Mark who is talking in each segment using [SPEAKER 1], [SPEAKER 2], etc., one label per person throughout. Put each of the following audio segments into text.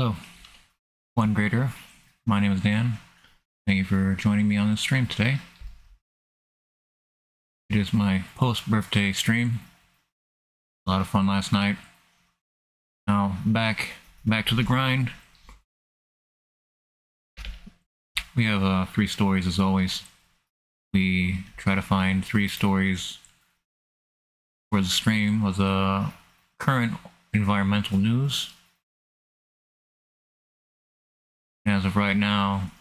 [SPEAKER 1] Hello, One Grader. My name is Dan. Thank you for joining me on this stream today. It is my post-birthday stream. A lot of fun last night. Now back to the grind. We have 3 stories as always. We try to find 3 stories for the stream of the current environmental news. As of right now,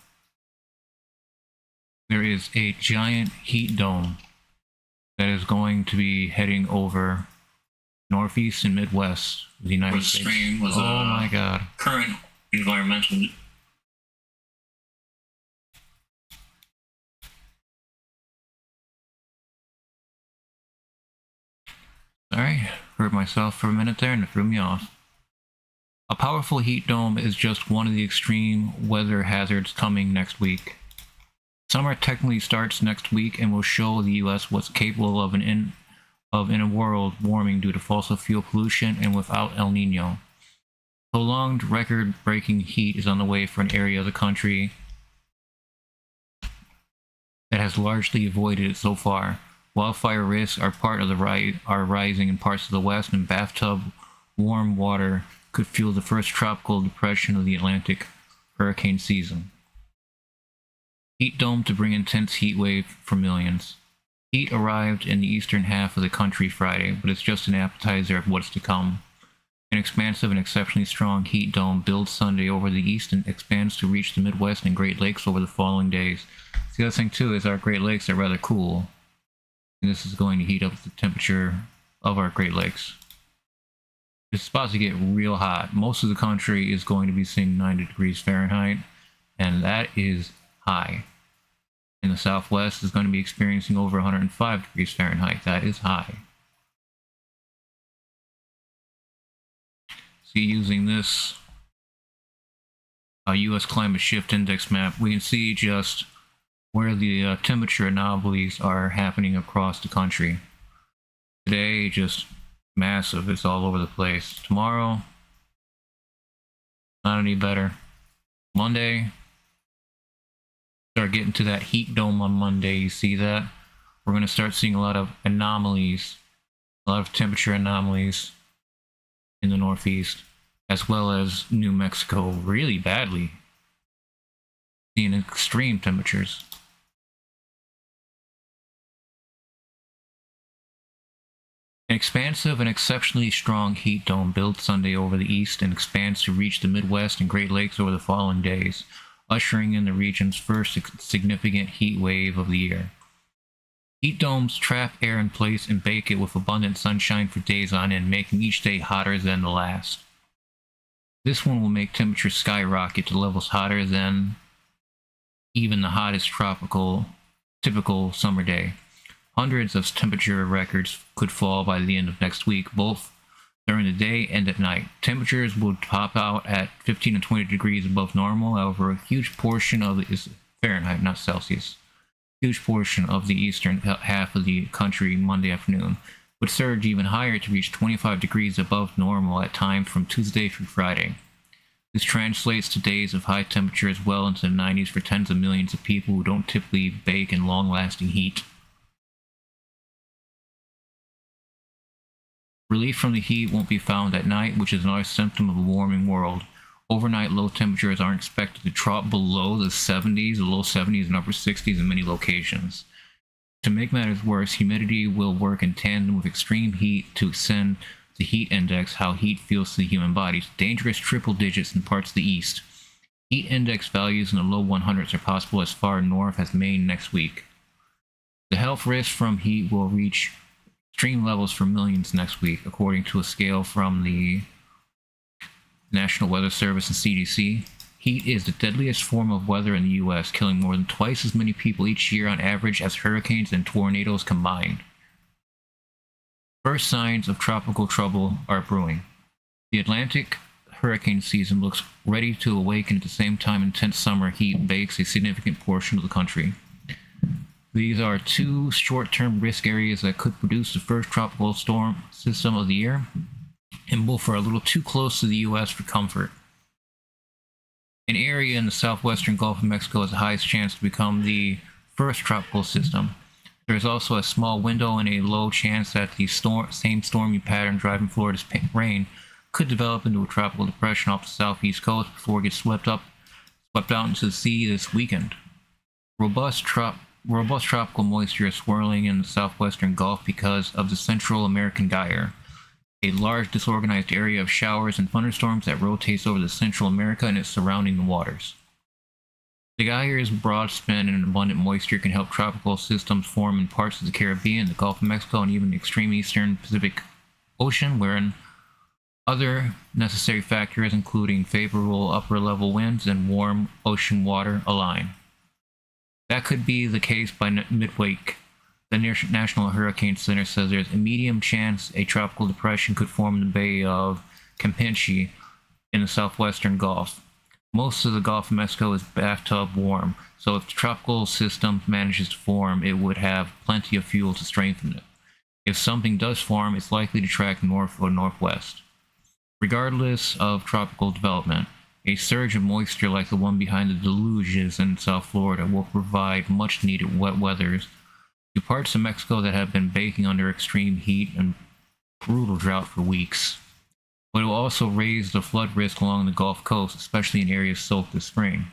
[SPEAKER 1] there is a giant heat dome that is going to be heading over Northeast and Midwest of the United States. Oh my god. Current environmental news. Sorry, heard myself for a minute there and it threw me off. A powerful heat dome is just one of the extreme weather hazards coming next week. Summer technically starts next week and will show the US what's capable of in a world warming due to fossil fuel pollution and without El Nino. Prolonged record-breaking heat is on the way for an area of the country that has largely avoided it so far. Wildfire risks are rising in parts of the West, and bathtub warm water could fuel the first tropical depression of the Atlantic hurricane season. Heat dome to bring intense heat wave for millions. Heat arrived in the eastern half of the country Friday, but it's just an appetizer of what's to come. An expansive and exceptionally strong heat dome builds Sunday over the east and expands to reach the Midwest and Great Lakes over the following days. The other thing too is our Great Lakes are rather cool, and this is going to heat up the temperature of our Great Lakes. It's about to get real hot. Most of the country is going to be seeing 90 degrees Fahrenheit, and that is high. In the Southwest is going to be experiencing over 105 degrees Fahrenheit. That is high. See, using this US climate shift index map, we can see just where the temperature anomalies are happening across the country. Today, just massive. It's all over the place. Tomorrow, not any better. Monday, start getting to that heat dome on Monday. You see that? We're going to start seeing a lot of anomalies, a lot of temperature anomalies in the Northeast, as well as New Mexico really badly. Seeing extreme temperatures. An expansive and exceptionally strong heat dome builds Sunday over the east and expands to reach the Midwest and Great Lakes over the following days, ushering in the region's first significant heat wave of the year. Heat domes trap air in place and bake it with abundant sunshine for days on end, making each day hotter than the last. This one will make temperatures skyrocket to levels hotter than even the hottest typical summer day. Hundreds of temperature records could fall by the end of next week, both during the day and at night. Temperatures will top out at 15 to 20 degrees above normal. However, a huge portion of it is Fahrenheit, not Celsius. Huge portion of the eastern half of the country Monday afternoon would surge even higher to reach 25 degrees above normal at times from Tuesday through Friday. This translates to days of high temperatures well into the 90s for tens of millions of people who don't typically bake in long-lasting heat. Relief from the heat won't be found at night, which is another symptom of a warming world. Overnight low temperatures aren't expected to drop below the 70s, the low 70s and upper 60s in many locations. To make matters worse, humidity will work in tandem with extreme heat to extend the heat index, how heat feels to the human body, dangerous triple digits in parts of the east. Heat index values in the low 100s are possible as far north as Maine next week. The health risk from heat will reach extreme levels for millions next week, according to a scale from the National Weather Service and CDC. Heat is the deadliest form of weather in the US, killing more than twice as many people each year on average as hurricanes and tornadoes combined. First signs of tropical trouble are brewing. The Atlantic hurricane season looks ready to awaken at the same time intense summer heat bakes a significant portion of the country. These are 2 short-term risk areas that could produce the first tropical storm system of the year, and both are a little too close to the US for comfort. An area in the southwestern Gulf of Mexico has the highest chance to become the first tropical system. There is also a small window and a low chance that the same stormy pattern driving Florida's rain could develop into a tropical depression off the southeast coast before it gets swept out into the sea this weekend. Robust tropical moisture is swirling in the southwestern Gulf because of the Central American Gyre, a large disorganized area of showers and thunderstorms that rotates over the Central America and its surrounding waters. The Gyre's broad span and abundant moisture can help tropical systems form in parts of the Caribbean, the Gulf of Mexico, and even the extreme eastern Pacific Ocean, wherein other necessary factors, including favorable upper-level winds and warm ocean water, align. That could be the case by midweek. The National Hurricane Center says there's a medium chance a tropical depression could form in the Bay of Campeche in the southwestern Gulf. Most of the Gulf of Mexico is bathtub warm, so if the tropical system manages to form, it would have plenty of fuel to strengthen it. If something does form, it's likely to track north or northwest. Regardless of tropical development, a surge of moisture like the one behind the deluges in South Florida will provide much-needed wet weathers to parts of Mexico that have been baking under extreme heat and brutal drought for weeks. But it will also raise the flood risk along the Gulf Coast, especially in areas soaked this spring.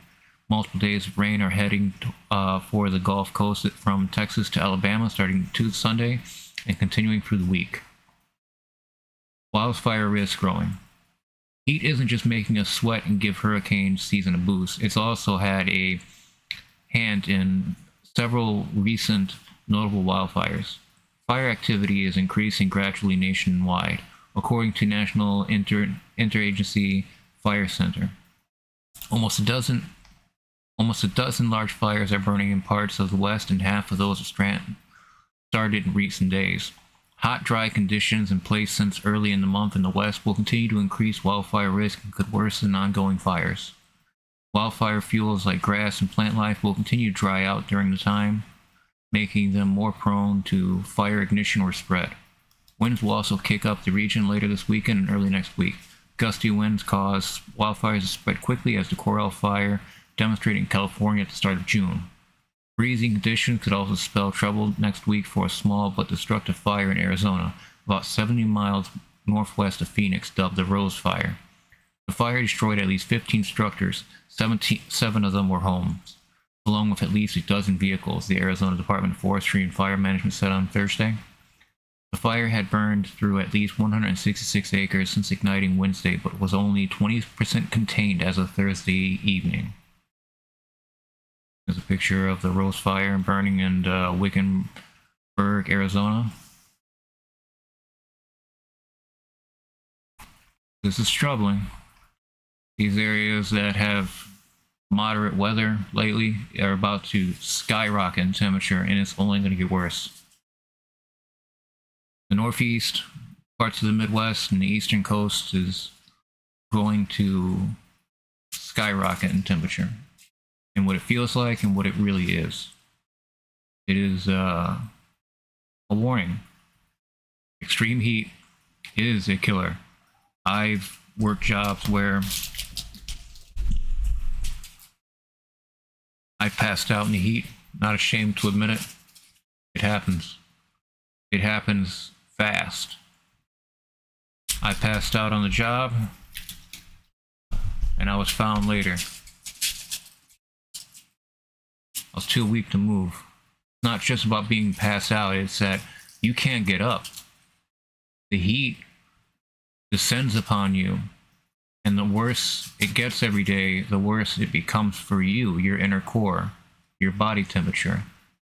[SPEAKER 1] Multiple days of rain are heading for the Gulf Coast from Texas to Alabama starting Tuesday, Sunday, and continuing through the week. Wildfire risk growing. Heat isn't just making us sweat and give hurricane season a boost. It's also had a hand in several recent notable wildfires. Fire activity is increasing gradually nationwide, according to National Interagency Fire Center. Almost a dozen large fires are burning in parts of the West, and half of those have started in recent days. Hot, dry conditions in place since early in the month in the West will continue to increase wildfire risk and could worsen ongoing fires. Wildfire fuels like grass and plant life will continue to dry out during the time, making them more prone to fire ignition or spread. Winds will also kick up the region later this weekend and early next week. Gusty winds cause wildfires to spread quickly, as the Corral fire demonstrated in California at the start of June. Freezing conditions could also spell trouble next week for a small but destructive fire in Arizona, about 70 miles northwest of Phoenix, dubbed the Rose Fire. The fire destroyed at least 15 structures, 7 of them were homes, along with at least a dozen vehicles, the Arizona Department of Forestry and Fire Management said on Thursday. The fire had burned through at least 166 acres since igniting Wednesday, but was only 20% contained as of Thursday evening. There's a picture of the Rose Fire burning in Wickenburg, Arizona. This is troubling. These areas that have moderate weather lately are about to skyrocket in temperature, and it's only going to get worse. The Northeast, parts of the Midwest, and the eastern coast is going to skyrocket in temperature. And what it feels like and what it really is. It is a warning. Extreme heat is a killer. I've worked jobs where I passed out in the heat. Not ashamed to admit it. It happens. It happens fast. I passed out on the job, and I was found later. I was too weak to move. It's not just about being passed out, it's that you can't get up. The heat descends upon you, and the worse it gets every day, the worse it becomes for you, your inner core, your body temperature.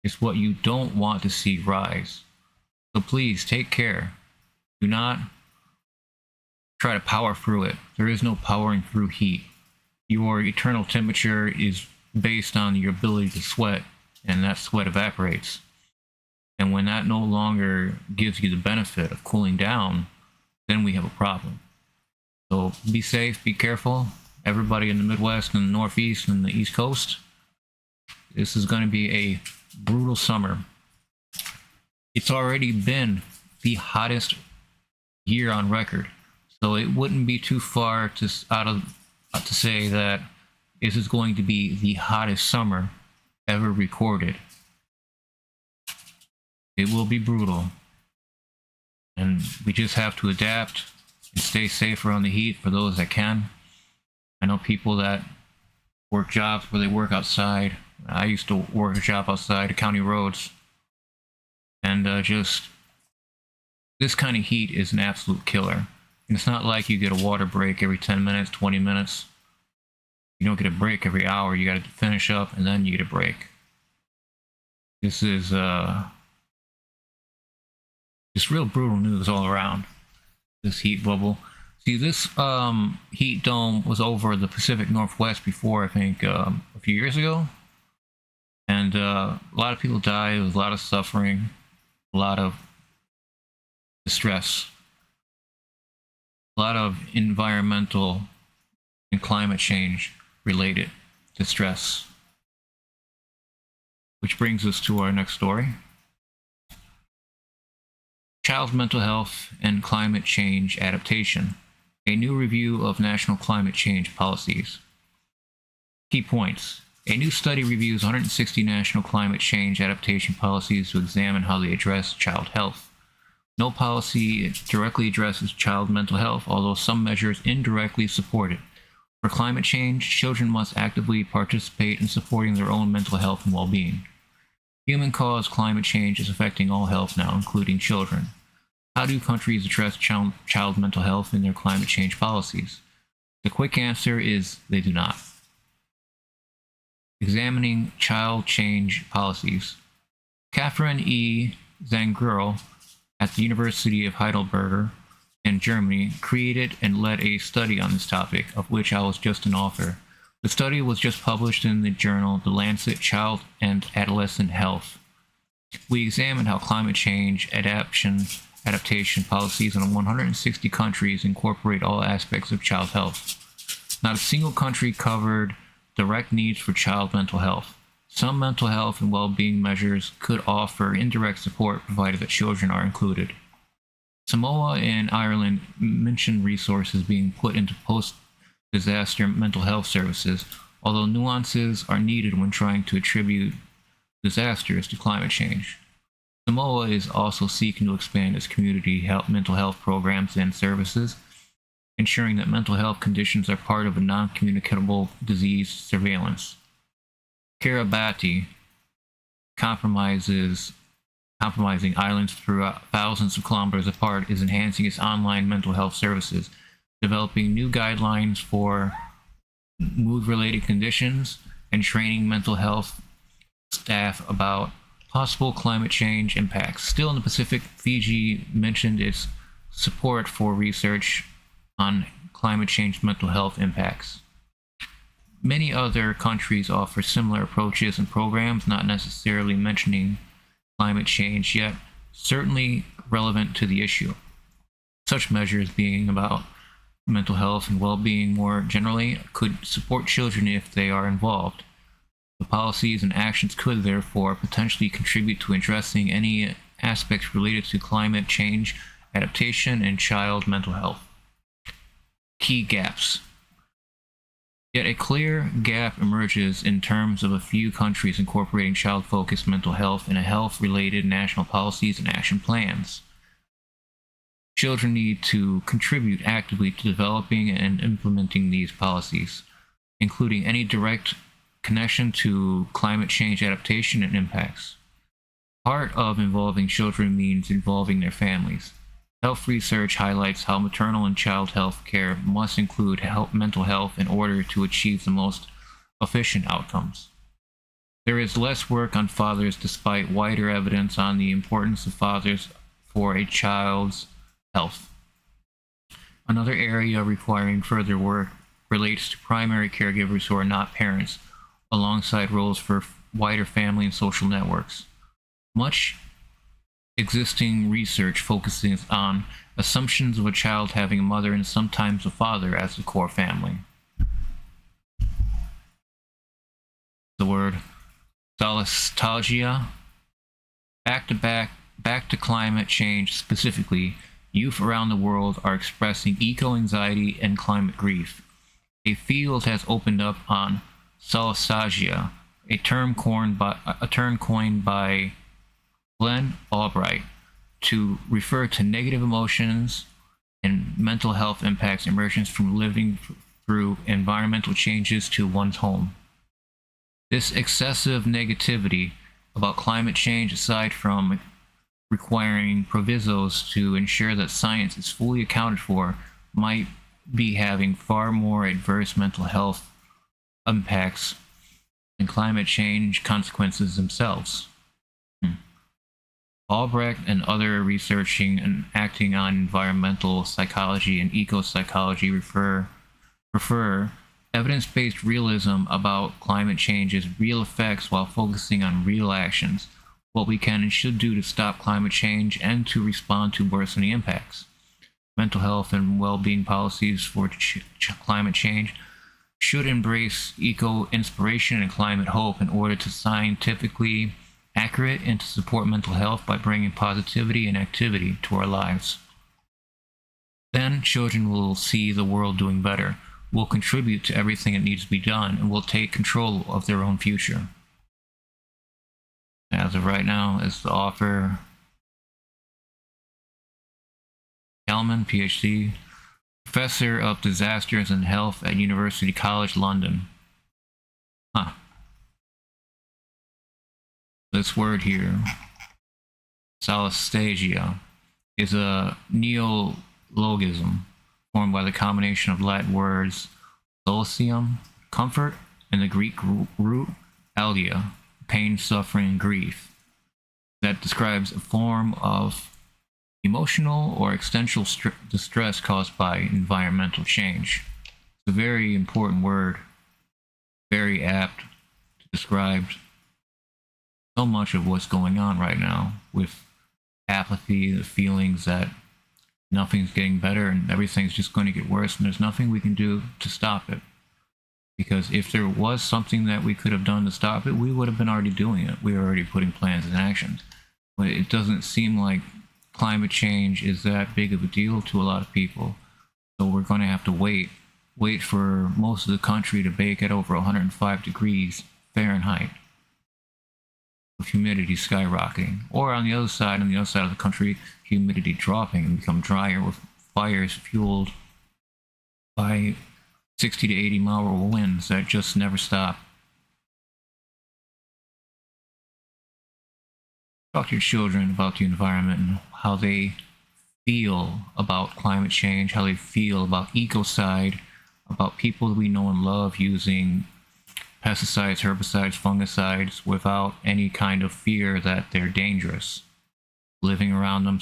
[SPEAKER 1] It's what you don't want to see rise. So please take care. Do not try to power through it. There is no powering through heat. Your eternal temperature is based on your ability to sweat, and that sweat evaporates. And when that no longer gives you the benefit of cooling down, then we have a problem. So be safe, be careful. Everybody in the Midwest and the Northeast and the East Coast, this is going to be a brutal summer. It's already been the hottest year on record, so it wouldn't be too far to say that is this going to be the hottest summer ever recorded. It will be brutal. And we just have to adapt and stay safe around the heat for those that can. I know people that work jobs where they work outside. I used to work a job outside of county roads. And just this kind of heat is an absolute killer. And it's not like you get a water break every 10 minutes, 20 minutes. You don't get a break every hour. You got to finish up and then you get a break. This is just real brutal news all around. This heat bubble. See, this heat dome was over the Pacific Northwest before, I think, a few years ago. And a lot of people died. There was a lot of suffering, a lot of distress, a lot of environmental and climate change related distress. Which brings us to our next story. Child mental health and climate change adaptation. A new review of national climate change policies. Key points. A new study reviews 160 national climate change adaptation policies to examine how they address child health. No policy directly addresses child mental health, although some measures indirectly support it. For climate change, children must actively participate in supporting their own mental health and well-being. Human-caused climate change is affecting all health now, including children. How do countries address child mental health in their climate change policies? The quick answer is they do not. Examining child change policies. Catherine E. Zangurl at the University of Heidelberg in Germany created and led a study on this topic, of which I was just an author. The study was just published in the journal The Lancet Child and Adolescent Health. We examined how climate change adaptation policies in 160 countries incorporate all aspects of child health. Not a single country covered direct needs for child mental health. Some mental health and well-being measures could offer indirect support provided that children are included. Samoa and Ireland mentioned resources being put into post-disaster mental health services, although nuances are needed when trying to attribute disasters to climate change. Samoa is also seeking to expand its community mental health programs and services, ensuring that mental health conditions are part of a non-communicable disease surveillance. Kiribati, compromising islands throughout thousands of kilometers apart, is enhancing its online mental health services, developing new guidelines for mood-related conditions, and training mental health staff about possible climate change impacts. Still in the Pacific, Fiji mentioned its support for research on climate change mental health impacts. Many other countries offer similar approaches and programs, not necessarily mentioning climate change, yet certainly relevant to the issue. Such measures being about mental health and well-being more generally could support children if they are involved. The policies and actions could therefore potentially contribute to addressing any aspects related to climate change, adaptation, and child mental health. Key gaps. Yet a clear gap emerges in terms of a few countries incorporating child-focused mental health in health-related national policies and action plans. Children need to contribute actively to developing and implementing these policies, including any direct connection to climate change adaptation and impacts. Part of involving children means involving their families. Health research highlights how maternal and child health care must include mental health in order to achieve the most efficient outcomes. There is less work on fathers despite wider evidence on the importance of fathers for a child's health. Another area requiring further work relates to primary caregivers who are not parents, alongside roles for wider family and social networks. Much existing research focuses on assumptions of a child having a mother and sometimes a father as the core family. The word Solastalgia. Back to climate change specifically, youth around the world are expressing eco-anxiety and climate grief. A field has opened up on Solastalgia, a term coined by Glenn Albright to refer to negative emotions and mental health impacts emergence from living through environmental changes to one's home. This excessive negativity about climate change, aside from requiring provisos to ensure that science is fully accounted for, might be having far more adverse mental health impacts than climate change consequences themselves. Albrecht and other researching and acting on environmental psychology and eco-psychology prefer evidence-based realism about climate change's real effects while focusing on real actions, what we can and should do to stop climate change and to respond to worsening impacts. Mental health and well-being policies for climate change should embrace eco-inspiration and climate hope in order to scientifically accurate and to support mental health by bringing positivity and activity to our lives. Then children will see the world doing better, will contribute to everything that needs to be done, and will take control of their own future. As of right now, is the author Kalman, PhD, Professor of Disasters and Health at University College London. This word here, Solastalgia, is a neologism formed by the combination of Latin words solatium, comfort, and the Greek root algia, pain, suffering, and grief, that describes a form of emotional or existential distress caused by environmental change. It's a very important word, very apt to describe so much of what's going on right now with apathy, the feelings that nothing's getting better and everything's just going to get worse, and there's nothing we can do to stop it. Because if there was something that we could have done to stop it, we would have been already doing it. We were already putting plans in action. But it doesn't seem like climate change is that big of a deal to a lot of people. So we're going to have to wait for most of the country to bake at over 105 degrees Fahrenheit, with humidity skyrocketing. Or on the other side of the country, humidity dropping and become drier with fires fueled by 60 to 80 mile winds that just never stop. Talk to your children about the environment and how they feel about climate change, how they feel about ecocide, about people that we know and love using pesticides, herbicides, fungicides without any kind of fear that they're dangerous. Living around them,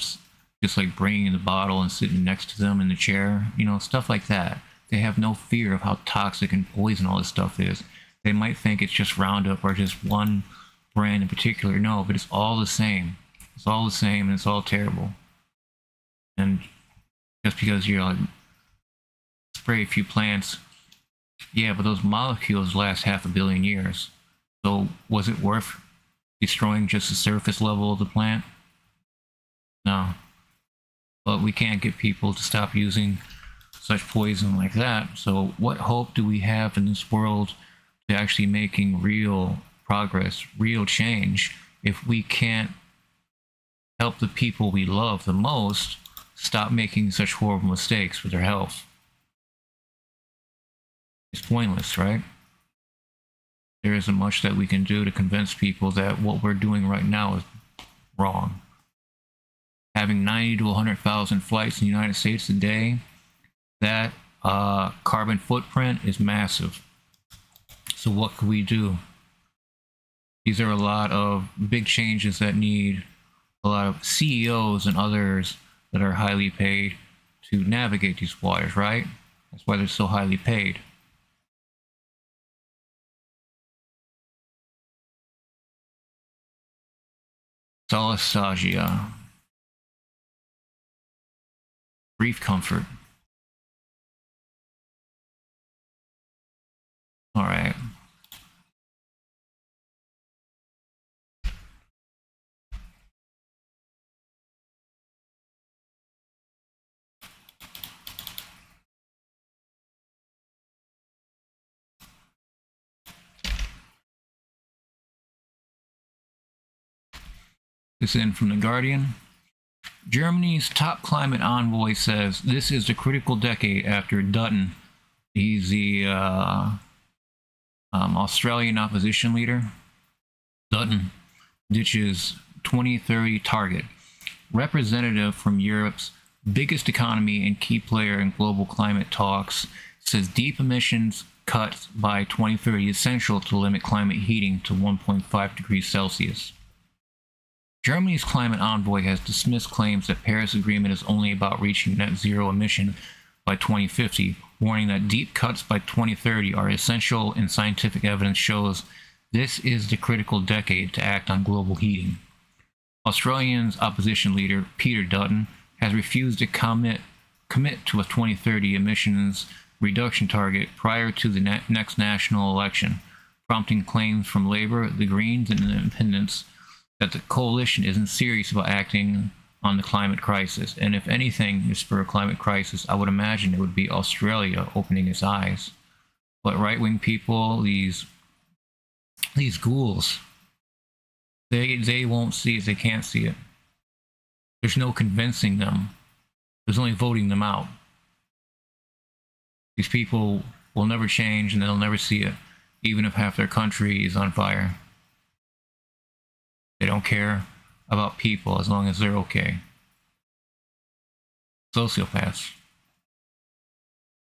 [SPEAKER 1] just like bringing the bottle and sitting next to them in the chair, stuff like that. They have no fear of how toxic and poison all this stuff is. They might think it's just Roundup or just one brand in particular. No, but it's all the same. It's all the same and it's all terrible. And just because you're like, spray a few plants, yeah, but those molecules last 500 million years. So was it worth destroying just the surface level of the plant? No. But we can't get people to stop using such poison like that. So what hope do we have in this world to actually making real progress, real change, if we can't help the people we love the most stop making such horrible mistakes with their health? It's pointless, right? There isn't much that we can do to convince people that what we're doing right now is wrong. Having 90 to 100,000 flights in the United States a day, that carbon footprint is massive. So what can we do? These are a lot of big changes that need a lot of CEOs and others that are highly paid to navigate these waters, right? That's why they're so highly paid. Solastalgia. Brief comfort. All right. This in from The Guardian. Germany's top climate envoy says this is the critical decade after Dutton. He's the Australian opposition leader. Dutton ditches 2030 target. Representative from Europe's biggest economy and key player in global climate talks says deep emissions cuts by 2030 is essential to limit climate heating to 1.5 degrees Celsius. Germany's climate envoy has dismissed claims that Paris Agreement is only about reaching net zero emissions by 2050, warning that deep cuts by 2030 are essential and scientific evidence shows this is the critical decade to act on global heating. Australia's opposition leader, Peter Dutton, has refused to commit to a 2030 emissions reduction target prior to the next national election, prompting claims from Labour, the Greens, and the Independents that the coalition isn't serious about acting on the climate crisis. And if anything is for a climate crisis, I would imagine it would be Australia opening its eyes. But right-wing people, these ghouls, they won't see it, they can't see it. There's no convincing them. There's only voting them out. These people will never change and they'll never see it, even if half their country is on fire. They don't care about people as long as they're okay. Sociopaths.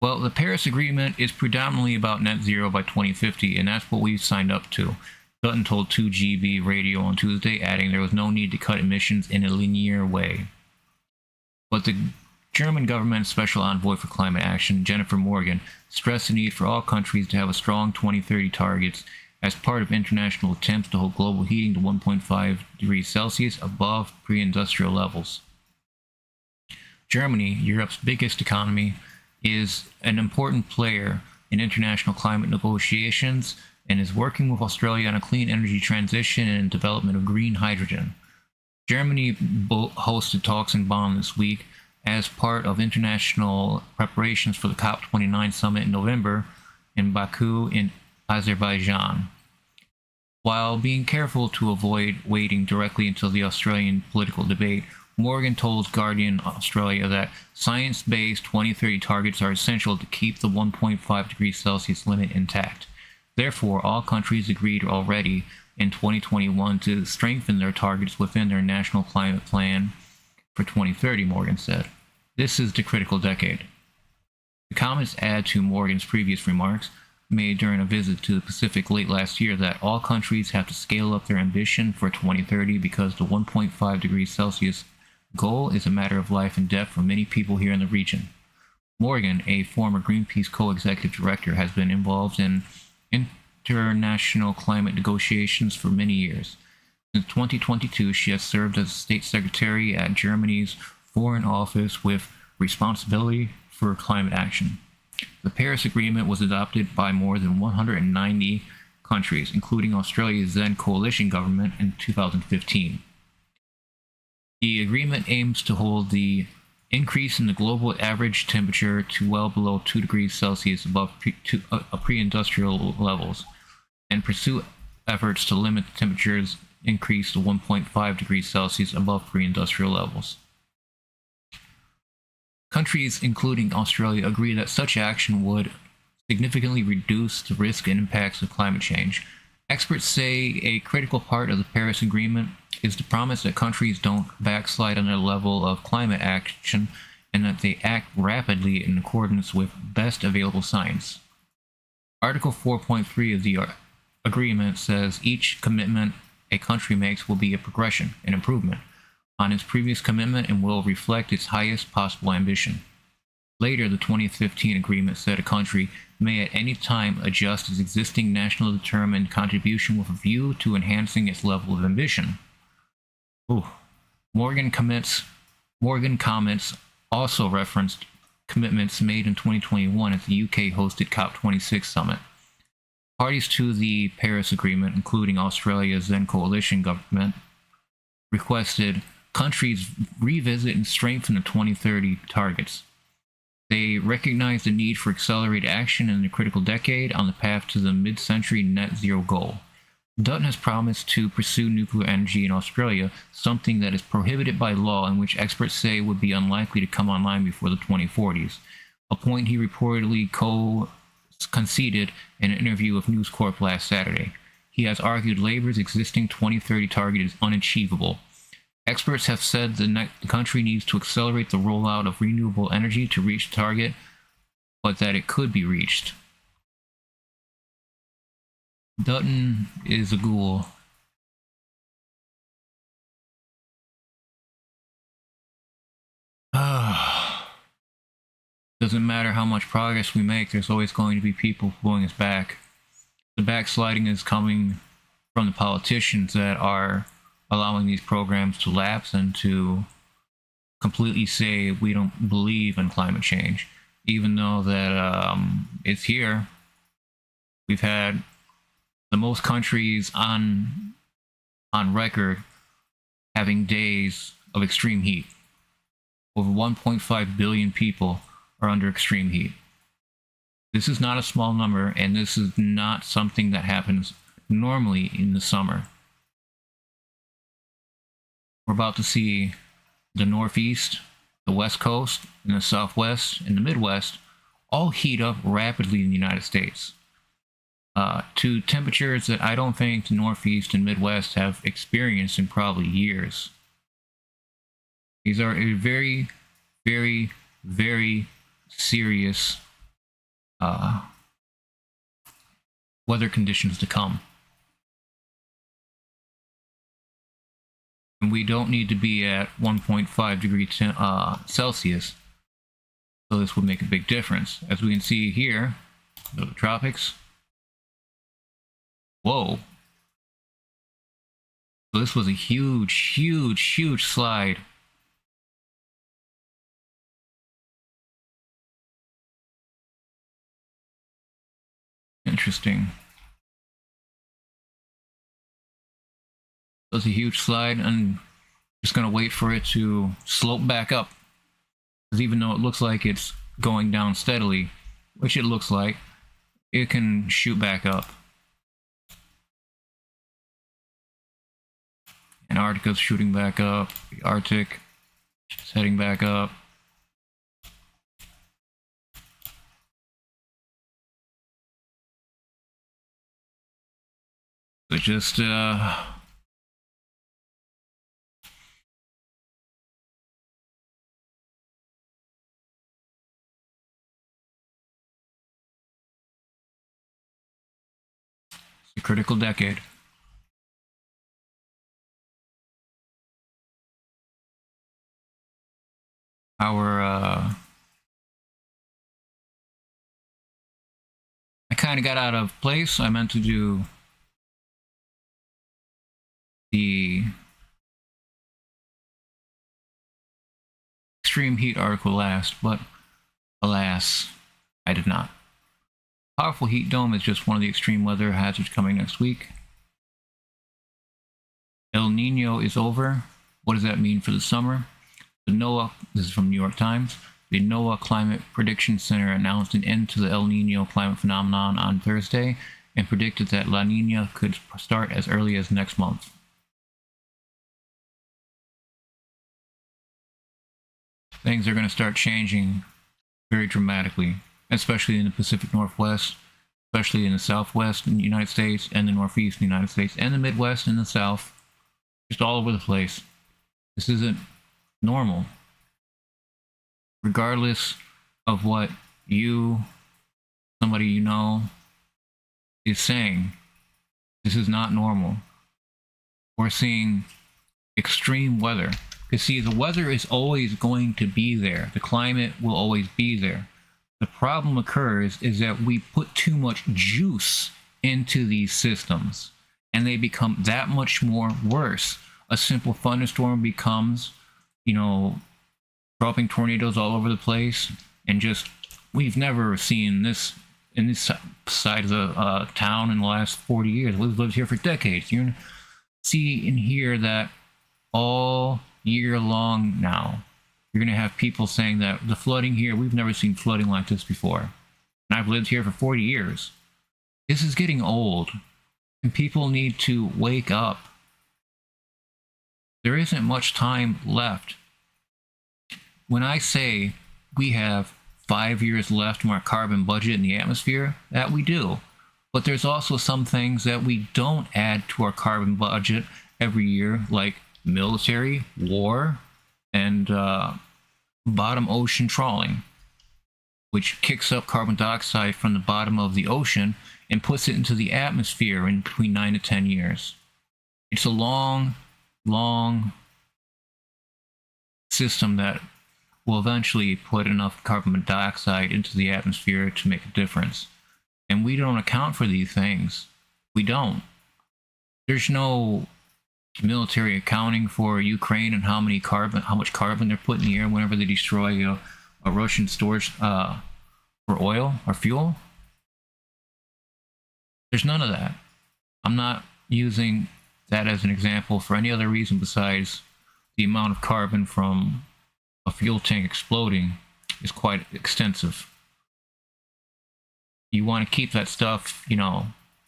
[SPEAKER 1] Well, the Paris Agreement is predominantly about net zero by 2050, and that's what we've signed up to. Dutton told 2GB Radio on Tuesday, adding there was no need to cut emissions in a linear way. But the German government's special envoy for climate action, Jennifer Morgan, stressed the need for all countries to have a strong 2030 targets as part of international attempts to hold global heating to 1.5 degrees Celsius above pre-industrial levels. Germany, Europe's biggest economy, is an important player in international climate negotiations and is working with Australia on a clean energy transition and development of green hydrogen. Germany hosted talks in Bonn this week as part of international preparations for the COP29 summit in November in Baku in Azerbaijan. While being careful to avoid wading directly into the Australian political debate, Morgan told Guardian Australia that science-based 2030 targets are essential to keep the 1.5 degrees Celsius limit intact. Therefore, all countries agreed already in 2021 to strengthen their targets within their national climate plan for 2030, Morgan said. This is the critical decade. The comments add to Morgan's previous remarks made during a visit to the Pacific late last year that all countries have to scale up their ambition for 2030 because the 1.5 degrees Celsius goal is a matter of life and death for many people here in the region. Morgan, a former Greenpeace co-executive director, has been involved in international climate negotiations for many years. Since 2022, she has served as state secretary at Germany's Foreign Office with responsibility for climate action. The Paris Agreement was adopted by more than 190 countries, including Australia's then coalition government in 2015. The agreement aims to hold the increase in the global average temperature to well below 2 degrees Celsius above pre-industrial levels, and pursue efforts to limit the temperature's increase to 1.5 degrees Celsius above pre-industrial levels. Countries, including Australia, agree that such action would significantly reduce the risk and impacts of climate change. Experts say a critical part of the Paris Agreement is the promise that countries don't backslide on their level of climate action and that they act rapidly in accordance with best available science. Article 4.3 of the agreement says each commitment a country makes will be a progression, an improvement, on its previous commitment and will reflect its highest possible ambition. Later, the 2015 agreement said a country may at any time adjust its existing national determined contribution with a view to enhancing its level of ambition. Morgan comments also referenced commitments made in 2021 at the UK hosted COP26 summit. Parties to the Paris Agreement, including Australia's then coalition government, requested countries revisit and strengthen the 2030 targets. They recognized the need for accelerated action in the critical decade on the path to the mid-century net zero goal. Dutton has promised to pursue nuclear energy in Australia, something that is prohibited by law and which experts say would be unlikely to come online before the 2040s, a point he reportedly conceded in an interview with News Corp last Saturday. He has argued Labour's existing 2030 target is unachievable. Experts have said the country needs to accelerate the rollout of renewable energy to reach the target, but that it could be reached. Dutton is a ghoul. Doesn't matter how much progress we make, there's always going to be people pulling us back. The backsliding is coming from the politicians that are allowing these programs to lapse and to completely say we don't believe in climate change, even though that it's here. We've had the most countries on record having days of extreme heat. Over 1.5 billion people are under extreme heat. This is not a small number, and this is not something that happens normally in the summer. We're about to see the Northeast, the West Coast, and the Southwest, and the Midwest all heat up rapidly in the United States to temperatures that I don't think the Northeast and Midwest have experienced in probably years. These are very, very, very serious weather conditions to come. And we don't need to be at 1.5 degrees Celsius, so this would make a big difference. As we can see here, the tropics. Whoa. So this was a huge, huge, huge slide. Interesting. It was a huge slide, and just gonna wait for it to slope back up. Because even though it looks like it's going down steadily, which it looks like, it can shoot back up. Antarctica's shooting back up. The Arctic is heading back up. But just a critical decade. I kind of got out of place. I meant to do the extreme heat article last, but alas, I did not. Powerful heat dome is just one of the extreme weather hazards coming next week. El Nino is over. What does that mean for the summer? The NOAA, this is from New York Times, the NOAA Climate Prediction Center announced an end to the El Nino climate phenomenon on Thursday and predicted that La Nina could start as early as next month. Things are going to start changing very dramatically, especially in the Pacific Northwest, especially in the Southwest in the United States, and the Northeast in the United States, and the Midwest and the South, just all over the place. This isn't normal. Regardless of what somebody you know, is saying, this is not normal. We're seeing extreme weather. Because see, the weather is always going to be there. The climate will always be there. The problem occurs is that we put too much juice into these systems, and they become that much more worse. A simple thunderstorm becomes, dropping tornadoes all over the place, and just, we've never seen this in this side of the town in the last 40 years. We've lived here for decades. You're going to see and hear that all year long now. You're going to have people saying that the flooding here, we've never seen flooding like this before. And I've lived here for 40 years. This is getting old. And people need to wake up. There isn't much time left. When I say we have 5 years left from our carbon budget in the atmosphere, that we do. But there's also some things that we don't add to our carbon budget every year, like military, war, and bottom ocean trawling, which kicks up carbon dioxide from the bottom of the ocean and puts it into the atmosphere in between 9 to 10 years. It's a long, long system that will eventually put enough carbon dioxide into the atmosphere to make a difference. And we don't account for these things. We don't. There's no military accounting for Ukraine and how much carbon they're putting in the air whenever they destroy a Russian storage for oil or fuel. There's none of that. I'm not using that as an example for any other reason besides the amount of carbon from a fuel tank exploding is quite extensive. You want to keep that stuff,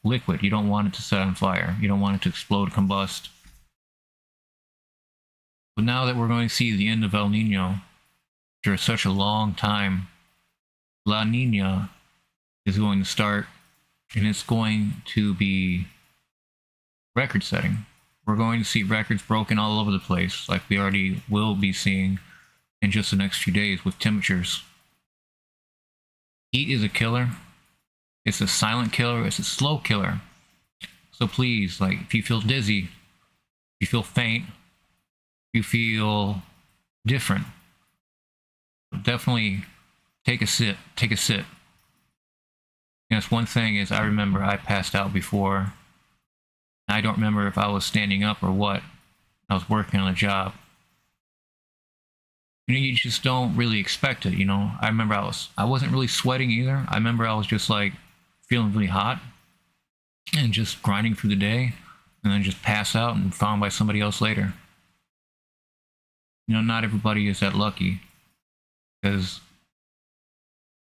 [SPEAKER 1] liquid. You don't want it to set on fire. You don't want it to explode, combust. But now that we're going to see the end of El Nino after such a long time, La Nina is going to start, and it's going to be record-setting. We're going to see records broken all over the place, like we already will be seeing in just the next few days with temperatures. Heat is a killer. It's a silent killer. It's a slow killer. So please, if you feel dizzy, if you feel faint, if you feel different, definitely take a sit. Take a sit. That's one thing is I remember I passed out before. I don't remember if I was standing up or what. I was working on a job. You just don't really expect it, I remember I wasn't really sweating either. I remember I was just feeling really hot and just grinding through the day and then just pass out and found by somebody else later. Not everybody is that lucky because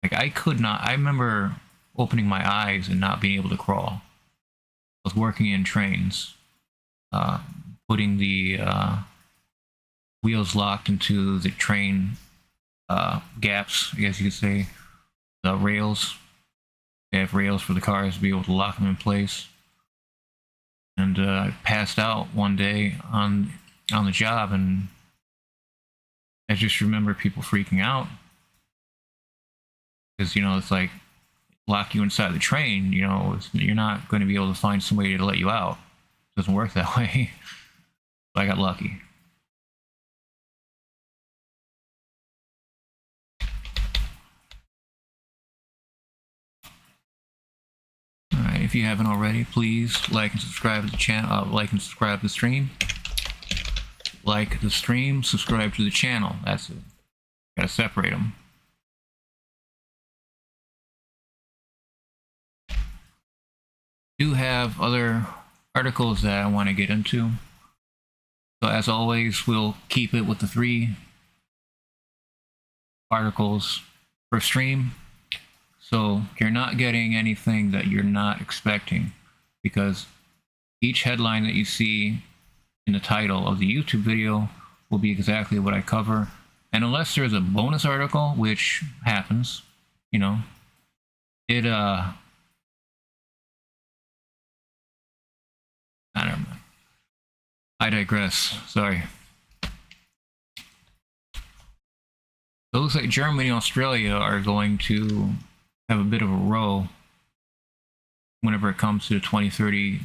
[SPEAKER 1] I remember opening my eyes and not being able to crawl. I was working in trains, putting the wheels locked into the train gaps, I guess you could say, the rails. They have rails for the cars to be able to lock them in place. And I passed out one day on the job, and I just remember people freaking out because it's lock you inside the train. You're not going to be able to find somebody to let you out. It doesn't work that way. But I got lucky. Alright, if you haven't already, please like and subscribe to the channel. Like and subscribe to the stream. Like the stream, subscribe to the channel. That's it. Gotta separate them. Do have other articles that I want to get into. So as always, we'll keep it with the 3 articles per stream. So you're not getting anything that you're not expecting, because each headline that you see in the title of the YouTube video will be exactly what I cover. And unless there's a bonus article, which happens, I don't know. I digress. Sorry. So it looks like Germany and Australia are going to have a bit of a row whenever it comes to the 2030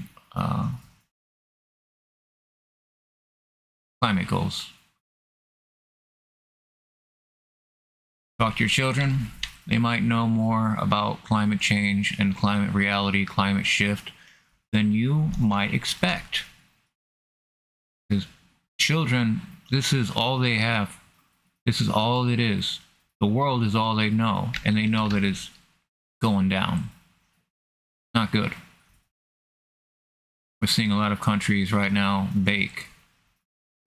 [SPEAKER 1] climate goals. Talk to your children. They might know more about climate change and climate reality, climate shift than you might expect. Because children, this is all they have. This is all it is. The world is all they know, and they know that it's going down. Not good. We're seeing a lot of countries right now bake.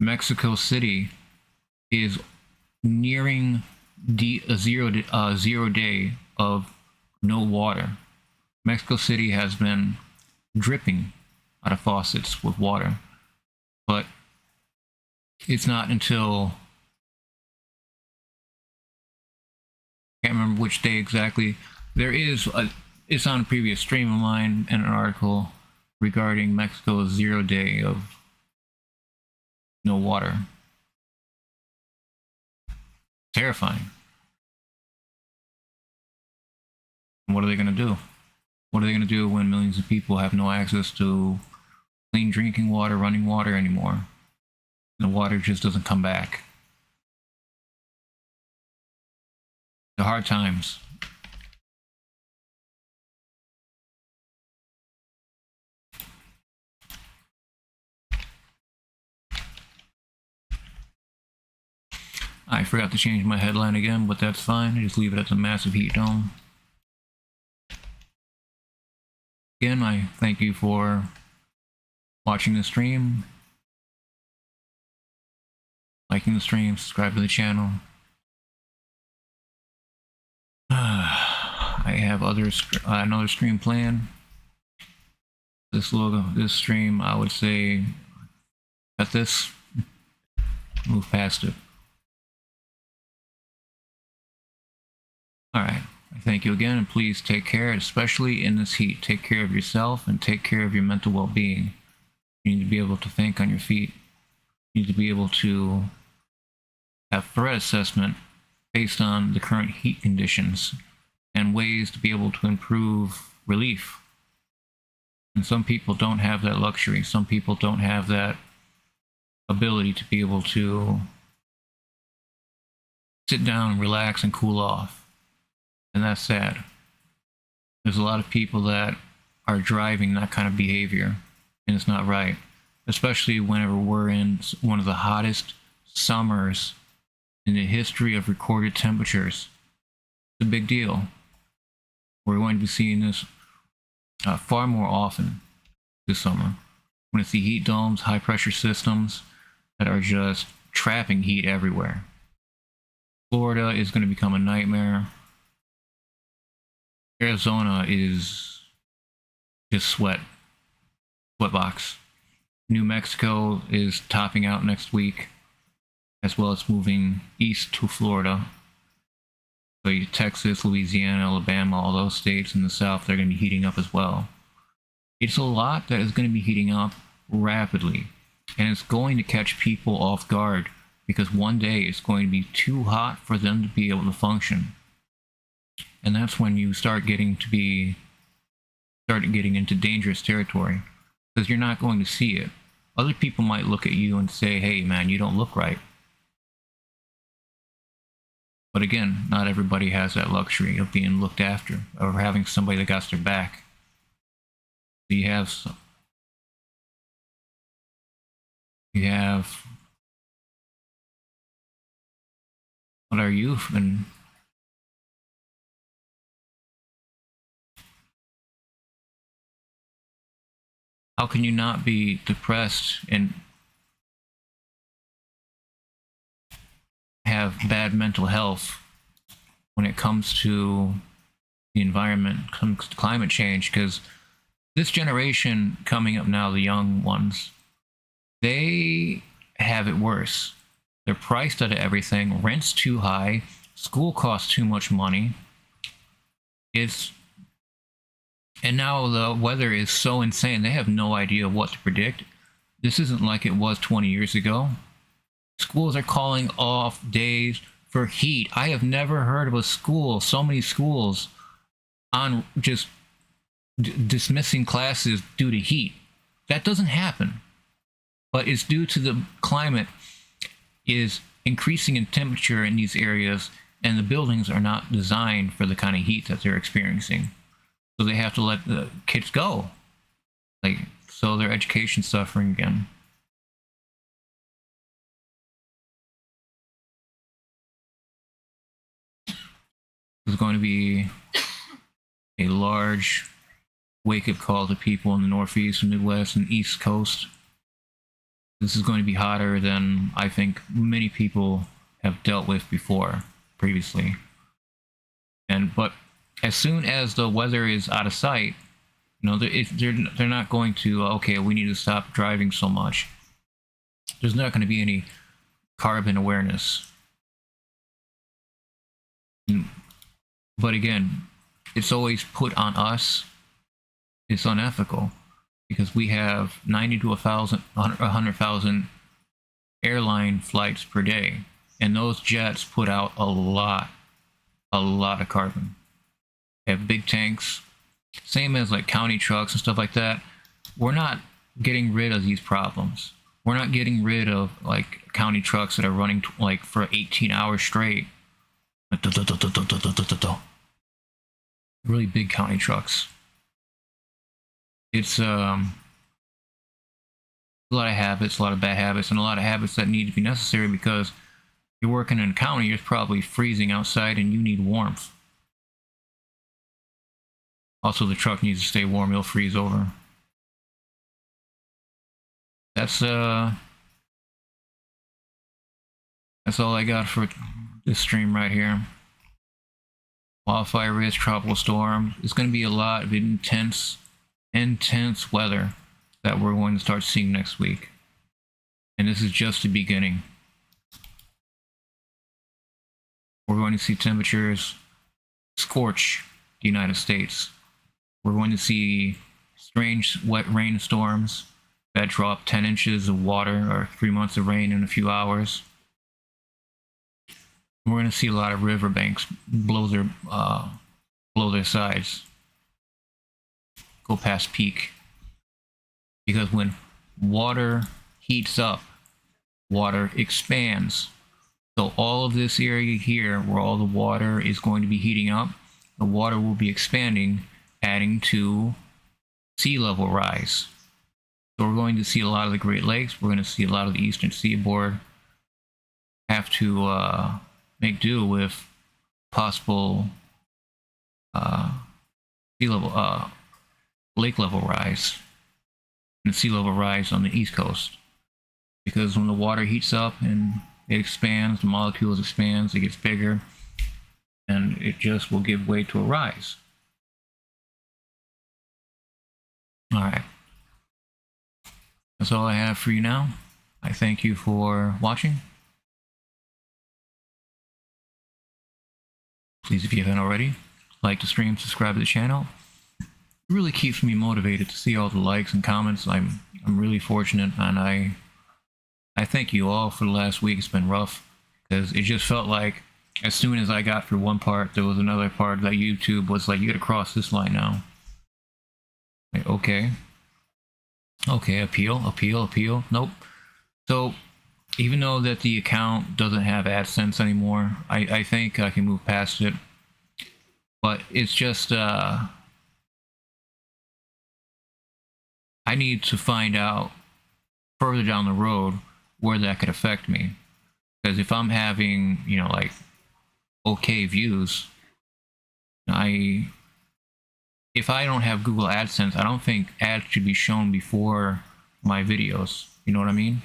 [SPEAKER 1] Mexico City is nearing a zero day of no water. Mexico City has been dripping out of faucets with water. But it's not until, I can't remember which day exactly, it's on a previous stream of mine and an article regarding Mexico's 0 day of no water. Terrifying. And what are they going to do? What are they going to do when millions of people have no access to clean drinking water, running water anymore? The water just doesn't come back. The hard times. I forgot to change my headline again, but that's fine. I just leave it as a massive heat dome. Again, I thank you for watching the stream, liking the stream, subscribe to the channel. I have another stream planned. This stream, I would say, cut this, move past it. Alright, I thank you again, and please take care, especially in this heat. Take care of yourself and take care of your mental well-being. You need to be able to think on your feet. You need to be able to have threat assessment based on the current heat conditions and ways to be able to improve relief. And some people don't have that luxury. Some people don't have that ability to be able to sit down, relax, and cool off. And that's sad. There's a lot of people that are driving that kind of behavior, and it's not right. Especially whenever we're in one of the hottest summers in the history of recorded temperatures. It's a big deal. We're going to be seeing this far more often this summer. We're going to see heat domes, high pressure systems that are just trapping heat everywhere. Florida is going to become a nightmare. Arizona is just sweatbox. New Mexico is topping out next week, as well as moving east to Florida. So Texas, Louisiana, Alabama, all those states in the south, they're going to be heating up as well. It's a lot that is going to be heating up rapidly, and it's going to catch people off guard, because one day it's going to be too hot for them to be able to function. And that's when you start getting into dangerous territory, because you're not going to see it. Other people might look at you and say, hey man, you don't look right. But again, not everybody has that luxury of being looked after, or having somebody that got their back. So you have what are you? And how can you not be depressed and have bad mental health when it comes to the environment, comes to climate change? Because this generation coming up now, the young ones, they have it worse. They're priced out of everything. Rent's too high. School costs too much money. And now the weather is so insane, they have no idea what to predict. This isn't like it was 20 years ago. Schools are calling off days for heat. I have never heard of so many schools on just dismissing classes due to heat. That doesn't happen. But it's due to the climate is increasing in temperature in these areas, and the buildings are not designed for the kind of heat that they're experiencing. So they have to let the kids go. So their education's suffering again. There's going to be a large wake-up call to people in the Northeast, Midwest, and East Coast. This is going to be hotter than I think many people have dealt with previously. But as soon as the weather is out of sight, You know, they're not going to, okay, we need to stop driving so much. There's not going to be any carbon awareness. But again, it's always put on us. It's unethical because we have 90 to 100,000 airline flights per day, and those jets put out a lot of carbon. They have big tanks, same as like county trucks and stuff like that. We're not getting rid of these problems. We're not getting rid of like county trucks that are running like for 18 hours straight. Really big county trucks. It's a lot of habits, a lot of bad habits, and a lot of habits that need to be necessary because you're working in a county, you're probably freezing outside and you need warmth. Also, the truck needs to stay warm, it'll freeze over. That's all I got for this stream right here. Wildfire risk, tropical storm. It's going to be a lot of intense weather that we're going to start seeing next week. And this is just the beginning. We're going to see temperatures scorch the United States. We're going to see strange wet rainstorms that drop 10 inches of water or 3 months of rain in a few hours. We're going to see a lot of riverbanks blow their sides, go past peak. Because when water heats up, water expands. So all of this area here, where all the water is going to be heating up, the water will be expanding, adding to sea level rise. So we're going to see a lot of the Great Lakes, we're going to see a lot of the eastern seaboard have to make do with possible sea level, lake level rise and sea level rise on the east coast. Because when the water heats up and it expands, the molecules expands, it gets bigger, and it just will give way to a rise. All right. That's all I have for you now. I thank you for watching. Please, if you haven't already, like the stream, subscribe to the channel. It really keeps me motivated to see all the likes and comments. I'm really fortunate, and I thank you all for the last week. It's been rough because it just felt like as soon as I got through one part, there was another part that YouTube was like, you gotta cross this line now. Like, okay, appeal. Nope. So even though that the account doesn't have AdSense anymore, I think I can move past it. But it's just I need to find out further down the road where that could affect me. Because if I'm having, you know, like okay views, if I don't have Google AdSense, I don't think ads should be shown before my videos. You know what I mean?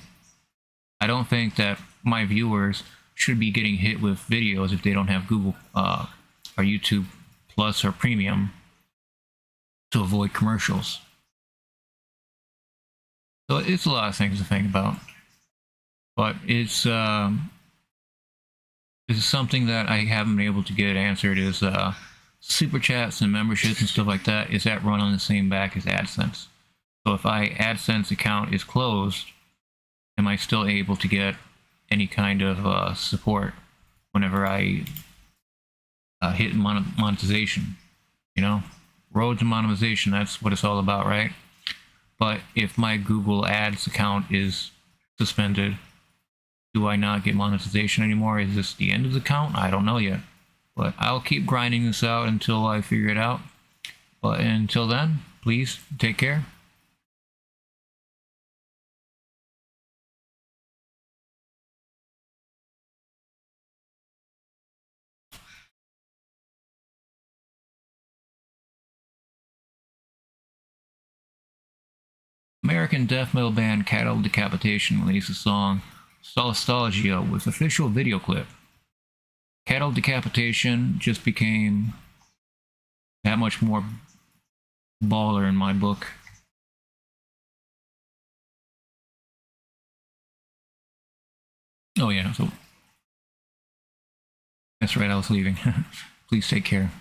[SPEAKER 1] I don't think that my viewers should be getting hit with videos if they don't have Google or YouTube Plus or Premium to avoid commercials. So it's a lot of things to think about. But it's something that I haven't been able to get answered is super chats and memberships and stuff like that. Is that run on the same back as AdSense? So if my AdSense account is closed, am I still able to get any kind of support whenever I hit monetization? You know, road to monetization, that's what it's all about, right? But if my Google Ads account is suspended, do I not get monetization anymore? Is this the end of the account? I don't know yet. But I'll keep grinding this out until I figure it out. But until then, please take care. American death metal band Cattle Decapitation released a song Solastalgia with official video clip. Cattle Decapitation just became that much more baller in my book. Oh yeah, so that's right, I was leaving. Please take care.